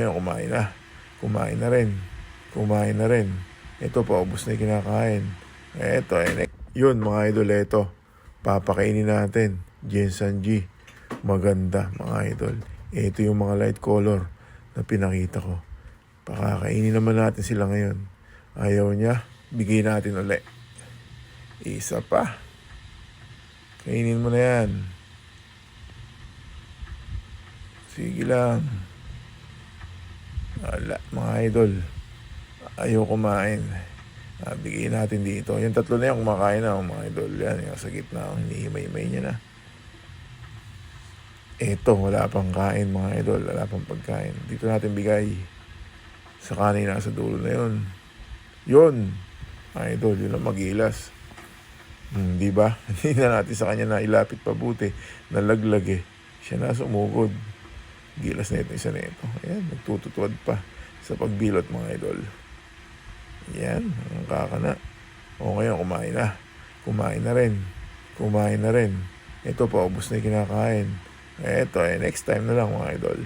ngayon, kumain na. Kumain na rin. Kumain na rin. Ito, paubos na yung kinakain. Ito, yun mga idol, ito. Papakainin natin. Jensan G. Maganda, mga idol. Ito yung mga light color na pinakita ko. Pakakainin naman natin sila ngayon. Ayaw niya, bigay natin ulit. Isa pa. Kainin mo na yan. Sige lang. Wala, mga idol. Ayaw kumain. Bigay natin dito. Yung tatlo na yan, kumakain na, mga idol. Yan, yung sa gitna, hinihimay-himay niya na. Ito, wala pang kain, mga idol. Wala pang pagkain. Dito natin bigay. Sa kanin, nasa dulo na yun. Yun, mga idol, yun ang mag-ilas. Di ba? Hindi na natin sa kanya na ilapit pabuti. Nalaglag eh. Siya na sumugod. Gilas na ito, isa na ito. Ayan, nagtututuwad pa sa pagbilot, mga idol. Yan, ang kakana. O ngayon, kumain na. Kumain na rin. Kumain na rin. Ito, paubos na yung kinakain. Ito, next time na lang, mga idol.